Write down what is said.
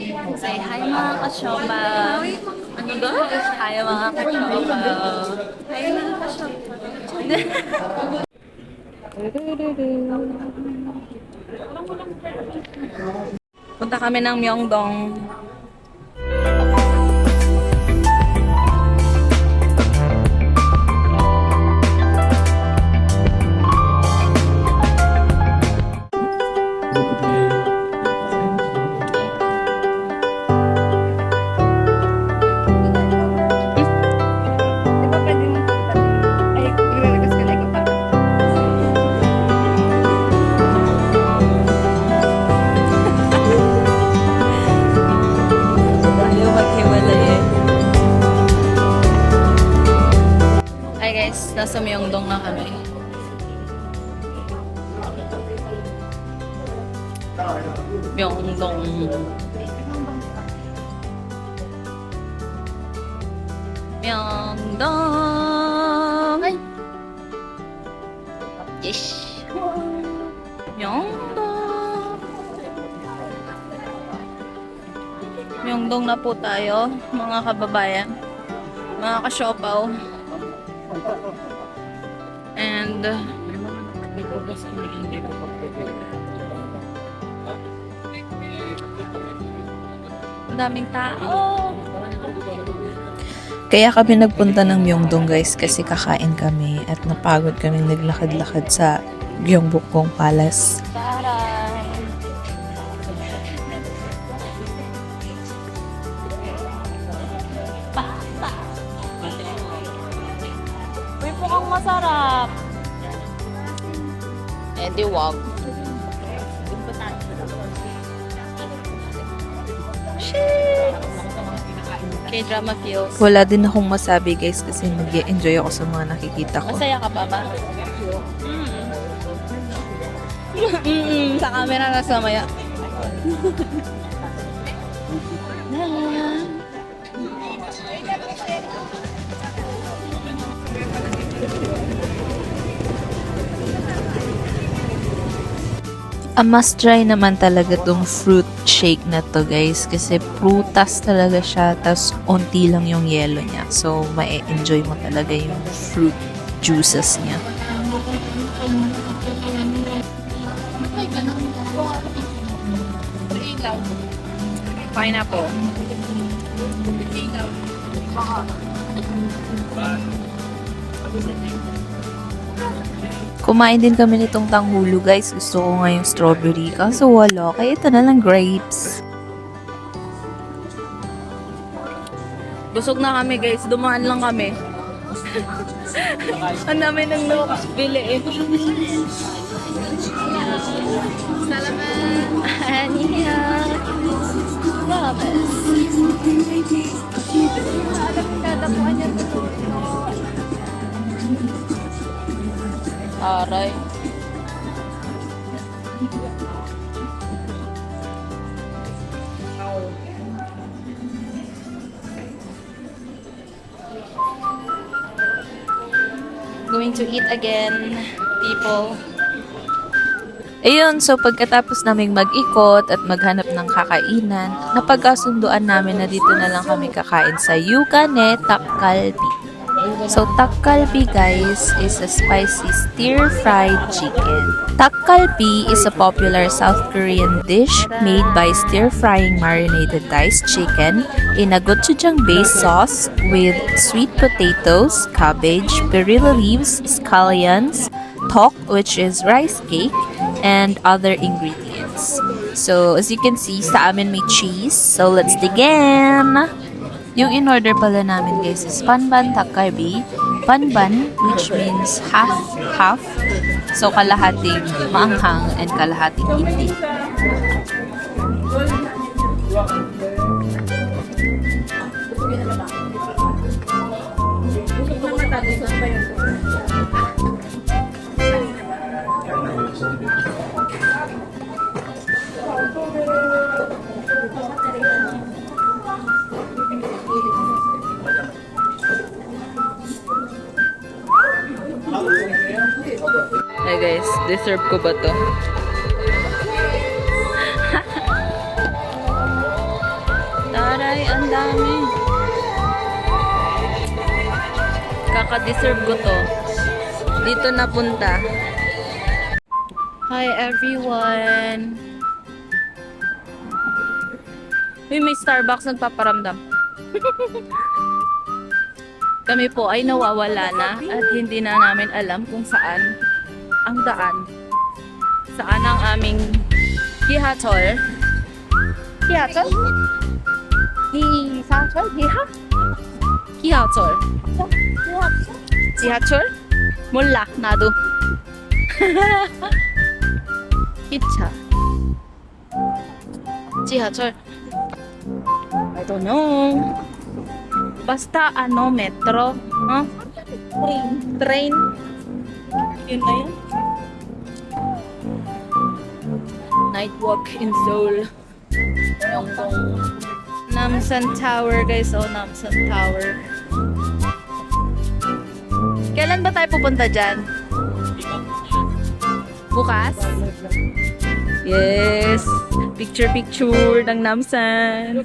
Say hi mga kachopa. Ano ba? Hi mga kachopa. Hi mga kachopa. Punta kami ng Myeongdong. Ayaw maghiwalay eh. Hi guys, nasa Myeongdong na kami. Myeongdong. Myeongdong. Ay. Yes. Myeongdong. Myeongdong na po tayo, mga kababayan. Mga kasyopaw. And ang daming tao. Kaya kami nagpunta ng Myeongdong guys kasi kakain kami at napagod kaming naglakad-lakad sa Gyeongbokgung Palace. Taray! Uy, mukhang masarap. Eh, di wag. K-drama feels. Wala din akong masabi guys kasi mag-enjoy ako sa mga nakikita ko. Masaya ka pa ba? Sa camera na samaya. A must try naman talaga tong fruit shake na to guys kasi prutas talaga siya tas onti lang yung yelo niya. So ma-enjoy mo talaga yung fruit juices niya. Pineapple. Kumain din kami nitong tanghulo guys. Gusto ko nga yung strawberry kaso wala. Kaya ito na lang grapes. Busog na kami guys. Dumaan lang kami. Ang dami nang bili eh. Salamat. Aniya. Salamat. Alam mo kadapuan yan. Aray. Going to eat again, people. Ayun, so pagkatapos naming mag-ikot at maghanap ng kakainan, napagkasunduan namin na dito na lang kami kakain sa Yukane Takgalbi. So, Takgalbi guys is a spicy stir-fried chicken. Takgalbi is a popular South Korean dish made by stir-frying marinated diced chicken in a gochujang-based sauce with sweet potatoes, cabbage, perilla leaves, scallions, tok, which is rice cake, and other ingredients. So, as you can see, sa amin may cheese. So, let's dig in! Yung in-order pala namin guys is panban takgalbi. Panban, which means half. So, kalahating maanghang and kalahating hindi. Hey guys, deserve ko ba to? Ay, ang dami. Kaka-deserve ko to. Dito napunta. Hi everyone. May Starbucks nagpaparamdam. Kami po ay nawawala na at hindi na namin alam kung saan ang daan. Saan ang aming hihatol. Hihatol? Hihatol? Hihatol. Hihatol? 몰라, 나도. 기차. 지하철. I don't know. Basta ano, metro. Huh? Train. Yun na yun. Night walk in Seoul. Yongdong. Namsan Tower, guys. Oh, Namsan Tower. Kailan ba tayo pupunta dyan? Bukas? Yes! Picture-picture ng Namsan.